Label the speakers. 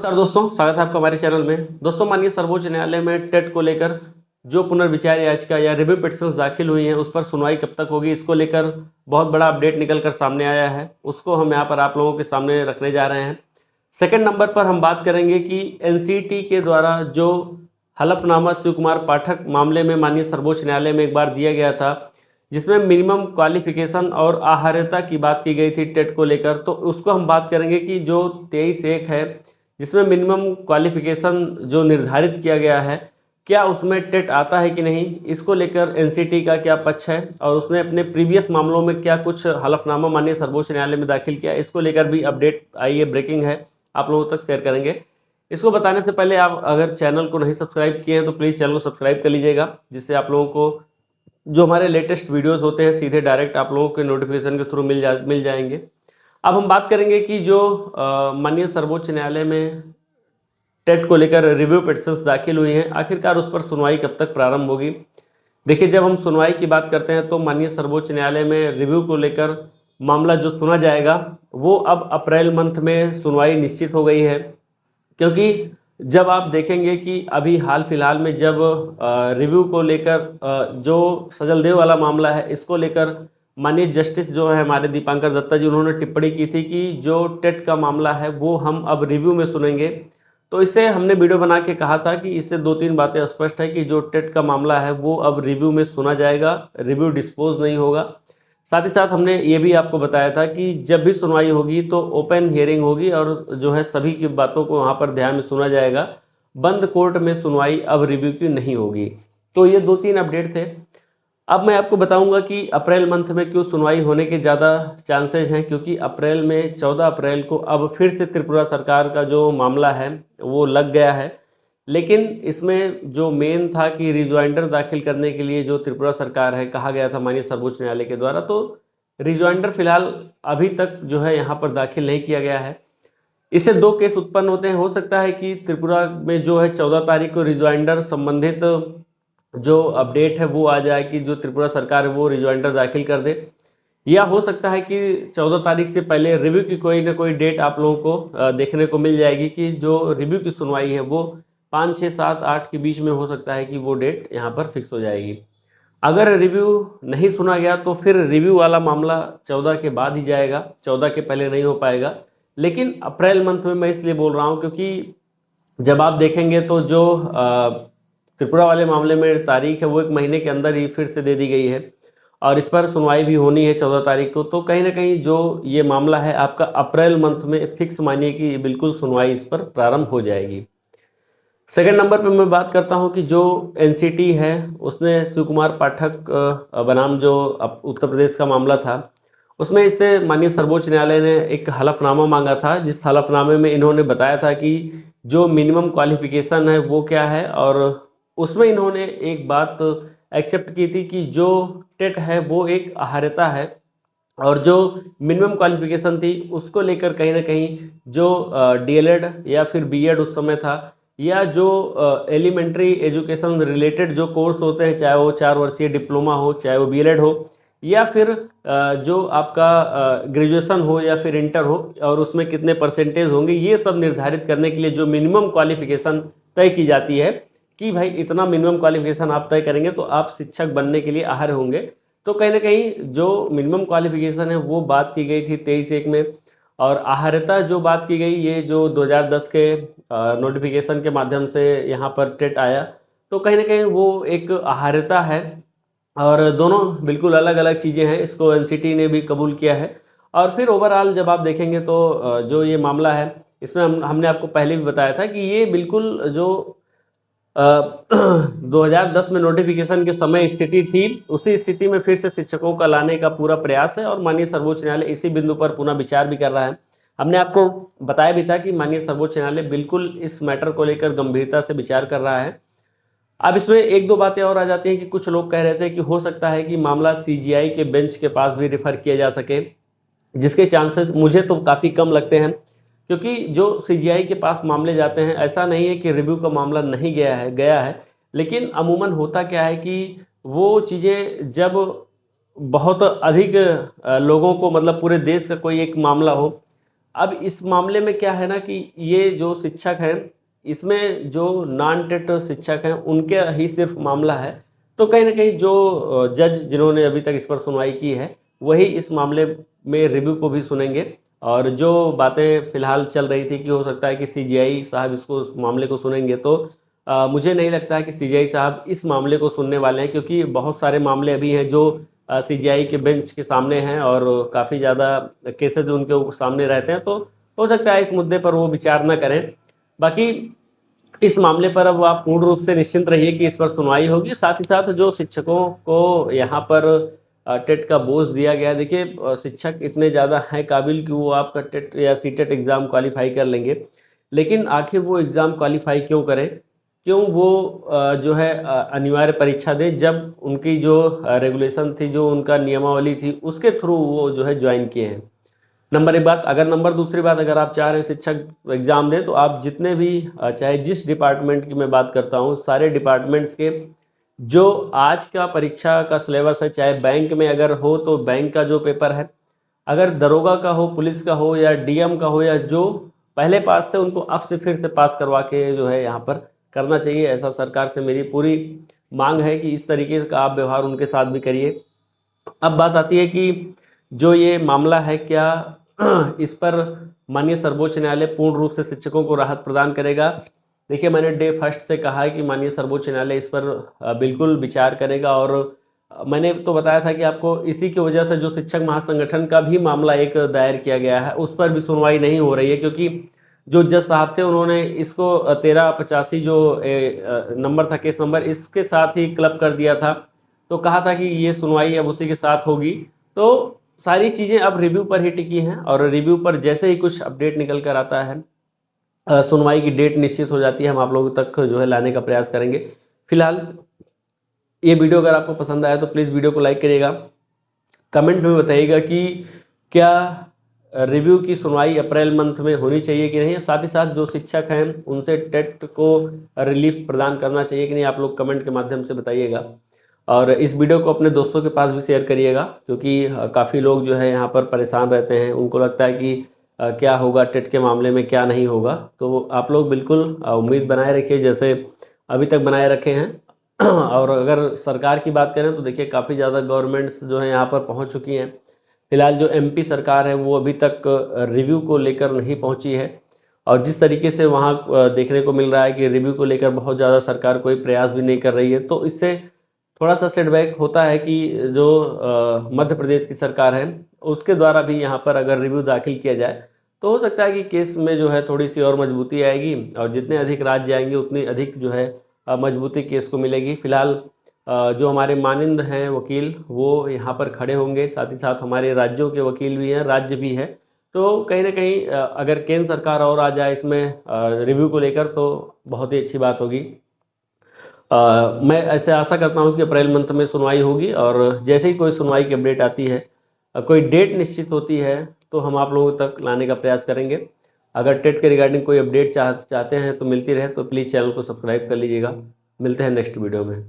Speaker 1: नमस्कार दोस्तों, स्वागत है आपका हमारे चैनल में। दोस्तों, माननीय सर्वोच्च न्यायालय में टेट को लेकर जो पुनर्विचार याचिका या रिव्यू पिटिशंस दाखिल हुई हैं, उस पर सुनवाई कब तक होगी, इसको लेकर बहुत बड़ा अपडेट निकल कर सामने आया है। उसको हम यहाँ पर आप लोगों के सामने रखने जा रहे हैं। सेकंड नंबर पर हम बात करेंगे कि एनसीटी के द्वारा जो हलफनामा शिव कुमार पाठक मामले में माननीय सर्वोच्च न्यायालय में एक बार दिया गया था, जिसमें मिनिमम क्वालिफिकेशन और आहार्यता की बात की गई थी टेट को लेकर, तो उसको हम बात करेंगे कि जो 23(1) है, जिसमें मिनिमम क्वालिफिकेशन जो निर्धारित किया गया है, क्या उसमें टेट आता है कि नहीं, इसको लेकर एनसीटी का क्या पक्ष है और उसने अपने प्रीवियस मामलों में क्या कुछ हलफनामा माननीय सर्वोच्च न्यायालय में दाखिल किया, इसको लेकर भी अपडेट आई है, ब्रेकिंग है, आप लोगों तक शेयर करेंगे। इसको बताने से पहले आप अगर चैनल को नहीं सब्सक्राइब किए हैं तो प्लीज़ चैनल को सब्सक्राइब कर लीजिएगा, जिससे आप लोगों को जो हमारे लेटेस्ट वीडियोस होते हैं सीधे डायरेक्ट आप लोगों के नोटिफिकेशन के थ्रू मिल जाएंगे। अब हम बात करेंगे कि जो माननीय सर्वोच्च न्यायालय में टेट को लेकर रिव्यू पिटिशंस दाखिल हुई हैं, आखिरकार उस पर सुनवाई कब तक प्रारंभ होगी। देखिए, जब हम सुनवाई की बात करते हैं तो माननीय सर्वोच्च न्यायालय में रिव्यू को लेकर मामला जो सुना जाएगा वो अब अप्रैल मंथ में सुनवाई निश्चित हो गई है। क्योंकि जब आप देखेंगे कि अभी हाल फिलहाल में जब रिव्यू को लेकर जो सजल देव वाला मामला है, इसको लेकर माननीय जस्टिस जो है हमारे दीपांकर दत्ता जी, उन्होंने टिप्पणी की थी कि जो टेट का मामला है वो हम अब रिव्यू में सुनेंगे। तो इससे हमने वीडियो बना के कहा था कि इससे 2-3 बातें स्पष्ट है कि जो टेट का मामला है वो अब रिव्यू में सुना जाएगा, रिव्यू डिस्पोज नहीं होगा। साथ ही साथ हमने ये भी आपको बताया था कि जब भी सुनवाई होगी तो ओपन हियरिंग होगी और जो है सभी की बातों को वहाँ पर ध्यान में सुना जाएगा। बंद कोर्ट में सुनवाई अब रिव्यू की नहीं होगी। तो ये 2-3 अपडेट थे। अब मैं आपको बताऊंगा कि अप्रैल मंथ में क्यों सुनवाई होने के ज़्यादा चांसेज हैं, क्योंकि अप्रैल में 14 अप्रैल को अब फिर से त्रिपुरा सरकार का जो मामला है वो लग गया है। लेकिन इसमें जो मेन था कि रिजॉइंडर दाखिल करने के लिए जो त्रिपुरा सरकार है, कहा गया था माननीय सर्वोच्च न्यायालय के द्वारा, तो रिजॉइंडर फिलहाल अभी तक जो है यहाँ पर दाखिल नहीं किया गया है। इससे 2 केस उत्पन्न होते हैं। हो सकता है कि त्रिपुरा में जो है 14 तारीख को रिजॉइंडर संबंधित जो अपडेट है वो आ जाए कि जो त्रिपुरा सरकार है वो रिजॉइंडर दाखिल कर दे, या हो सकता है कि 14 तारीख से पहले रिव्यू की कोई ना कोई डेट आप लोगों को देखने को मिल जाएगी कि जो रिव्यू की सुनवाई है वो 5, 6, 7, 8 के बीच में हो सकता है कि वो डेट यहाँ पर फिक्स हो जाएगी। अगर रिव्यू नहीं सुना गया तो फिर रिव्यू वाला मामला 14 के बाद ही जाएगा, 14 के पहले नहीं हो पाएगा। लेकिन अप्रैल मंथ में मैं इसलिए बोल रहा हूँ क्योंकि जब आप देखेंगे तो जो त्रिपुरा वाले मामले में तारीख है वो 1 महीने के अंदर ही फिर से दे दी गई है और इस पर सुनवाई भी होनी है 14 तारीख को। तो कहीं ना कहीं जो ये मामला है आपका अप्रैल मंथ में फिक्स मानिए कि बिल्कुल सुनवाई इस पर प्रारंभ हो जाएगी। सेकंड नंबर पे मैं बात करता हूं कि जो एनसीटी है उसने शिव कुमार पाठक बनाम जो उत्तर प्रदेश का मामला था, उसमें इससे माननीय सर्वोच्च न्यायालय ने एक हलफनामा मांगा था, जिस हलफनामे में इन्होंने बताया था कि जो मिनिमम क्वालिफिकेशन है वो क्या है, और उसमें इन्होंने एक बात एक्सेप्ट की थी कि जो टेट है वो एक आहार्यता है, और जो मिनिमम क्वालिफिकेशन थी उसको लेकर कहीं ना कहीं जो डीएलएड या फिर बीएड उस समय था, या जो एलिमेंट्री एजुकेशन रिलेटेड जो कोर्स होते हैं, चाहे वो 4 वर्षीय डिप्लोमा हो, चाहे वो बीएड हो, या फिर जो आपका ग्रेजुएशन हो या फिर इंटर हो, और उसमें कितने परसेंटेज होंगे, ये सब निर्धारित करने के लिए जो मिनिमम क्वालिफिकेशन तय की जाती है कि भाई इतना मिनिमम क्वालिफिकेशन आप तय करेंगे तो आप शिक्षक बनने के लिए अहर्य होंगे। तो कहीं ना कहीं जो मिनिमम क्वालिफिकेशन है वो बात की गई थी 23(1) में, और आहार्यता जो बात की गई ये जो 2010 के नोटिफिकेशन के माध्यम से यहाँ पर टेट आया, तो कहीं ना कहीं वो एक आहार्यता है, और दोनों बिल्कुल अलग अलग चीज़ें हैं। इसको एनसीटी ने भी कबूल किया है। और फिर ओवरऑल जब आप देखेंगे तो जो ये मामला है इसमें हमने आपको पहले भी बताया था कि ये बिल्कुल जो 2010 में नोटिफिकेशन के समय स्थिति थी, उसी स्थिति में फिर से शिक्षकों का लाने का पूरा प्रयास है, और माननीय सर्वोच्च न्यायालय इसी बिंदु पर पुनः विचार भी कर रहा है। हमने आपको बताया भी था कि माननीय सर्वोच्च न्यायालय बिल्कुल इस मैटर को लेकर गंभीरता से विचार कर रहा है। अब इसमें 1-2 बातें और आ जाती हैं कि कुछ लोग कह रहे थे कि हो सकता है कि मामला सीजीआई के बेंच के पास भी रेफर किया जा सके, जिसके चांसेस मुझे तो काफ़ी कम लगते हैं, क्योंकि जो सीजीआई के पास मामले जाते हैं, ऐसा नहीं है कि रिव्यू का मामला नहीं गया है, लेकिन अमूमन होता क्या है कि वो चीज़ें जब बहुत अधिक लोगों को, मतलब पूरे देश का कोई एक मामला हो, अब इस मामले में क्या है ना कि ये जो शिक्षक हैं, इसमें जो नॉन टेट शिक्षक हैं उनके ही सिर्फ मामला है। तो कहीं ना कहीं जो जज जिन्होंने अभी तक इस पर सुनवाई की है वही इस मामले में रिव्यू को भी सुनेंगे। और जो बातें फिलहाल चल रही थी कि हो सकता है कि सीजीआई साहब इसको मामले को सुनेंगे, तो मुझे नहीं लगता है कि सीजीआई साहब इस मामले को सुनने वाले हैं, क्योंकि बहुत सारे मामले अभी हैं जो सीजीआई के बेंच के सामने हैं और काफ़ी ज़्यादा केसेज उनके सामने रहते हैं। तो हो सकता है इस मुद्दे पर वो विचार न करें। बाकी इस मामले पर अब आप पूर्ण रूप से निश्चिंत रहिए कि इस पर सुनवाई होगी। साथ ही साथ जो शिक्षकों को यहाँ पर टेट का बोझ दिया गया, देखिए शिक्षक इतने ज़्यादा हैं काबिल कि वो आपका टेट या सीटेट एग्ज़ाम क्वालिफाई कर लेंगे, लेकिन आखिर वो एग्ज़ाम क्वालिफाई क्यों करें, क्यों वो जो है अनिवार्य परीक्षा दें, जब उनकी जो रेगुलेशन थी, जो उनका नियमावली थी, उसके थ्रू वो जो है ज्वाइन किए हैं। नंबर एक बात। अगर नंबर दूसरी बात, अगर आप चाह रहे हैं शिक्षक एग्ज़ाम दें तो आप जितने भी चाहे जिस डिपार्टमेंट की मैं बात करता हूँ, सारे डिपार्टमेंट्स के जो आज का परीक्षा का सिलेबस है, चाहे बैंक में अगर हो तो बैंक का जो पेपर है, अगर दरोगा का हो, पुलिस का हो या डीएम का हो, या जो पहले पास थे उनको अब से फिर से पास करवा के जो है यहाँ पर करना चाहिए। ऐसा सरकार से मेरी पूरी मांग है कि इस तरीके का आप व्यवहार उनके साथ भी करिए। अब बात आती है कि जो ये मामला है, क्या इस पर माननीय सर्वोच्च न्यायालय पूर्ण रूप से शिक्षकों को राहत प्रदान करेगा? देखिए, मैंने डे फर्स्ट से कहा है कि माननीय सर्वोच्च न्यायालय इस पर बिल्कुल विचार करेगा। और मैंने तो बताया था कि आपको इसी की वजह से जो शिक्षक महासंगठन का भी मामला एक दायर किया गया है उस पर भी सुनवाई नहीं हो रही है, क्योंकि जो जज साहब थे उन्होंने इसको 1385 जो नंबर था, केस नंबर, इसके साथ ही क्लब कर दिया था। तो कहा था कि ये सुनवाई अब उसी के साथ होगी। तो सारी चीज़ें अब रिव्यू पर ही टिकी हैं, और रिव्यू पर जैसे ही कुछ अपडेट निकल कर आता है, सुनवाई की डेट निश्चित हो जाती है, हम आप लोगों तक जो है लाने का प्रयास करेंगे। फिलहाल ये वीडियो अगर आपको पसंद आया तो प्लीज़ वीडियो को लाइक करिएगा, कमेंट में बताइएगा कि क्या रिव्यू की सुनवाई अप्रैल मंथ में होनी चाहिए कि नहीं। साथ ही साथ जो शिक्षक हैं उनसे टेट को रिलीफ प्रदान करना चाहिए कि नहीं, आप लोग कमेंट के माध्यम से बताइएगा। और इस वीडियो को अपने दोस्तों के पास भी शेयर करिएगा, क्योंकि काफ़ी लोग जो है यहाँ पर परेशान रहते हैं, उनको लगता है कि क्या होगा टेट के मामले में, क्या नहीं होगा। तो आप लोग बिल्कुल उम्मीद बनाए रखिए जैसे अभी तक बनाए रखे हैं। और अगर सरकार की बात करें तो देखिए काफ़ी ज़्यादा गवर्नमेंट्स जो है यहाँ पर पहुँच चुकी हैं। फिलहाल जो एमपी सरकार है वो अभी तक रिव्यू को लेकर नहीं पहुँची है, और जिस तरीके से वहाँ देखने को मिल रहा है कि रिव्यू को लेकर बहुत ज़्यादा सरकार कोई प्रयास भी नहीं कर रही है, तो इससे थोड़ा सा सेटबैक होता है कि जो मध्य प्रदेश की सरकार है उसके द्वारा भी यहाँ पर अगर रिव्यू दाखिल किया जाए तो हो सकता है कि केस में जो है थोड़ी सी और मजबूती आएगी, और जितने अधिक राज्य आएंगे उतनी अधिक जो है मजबूती केस को मिलेगी। फिलहाल जो हमारे मानंद हैं वकील वो यहाँ पर खड़े होंगे, साथ ही साथ हमारे राज्यों के वकील भी हैं, राज्य भी है। तो कहीं ना कहीं अगर केंद्र सरकार और आ जाए इसमें रिव्यू को लेकर तो बहुत ही अच्छी बात होगी। मैं ऐसे आशा करता हूं कि अप्रैल मंथ में सुनवाई होगी, और जैसे ही कोई सुनवाई की अपडेट आती है, कोई डेट निश्चित होती है, तो हम आप लोगों तक लाने का प्रयास करेंगे। अगर टेट के रिगार्डिंग कोई अपडेट चाहते हैं तो मिलती रहे तो प्लीज़ चैनल को सब्सक्राइब कर लीजिएगा। मिलते हैं नेक्स्ट वीडियो में।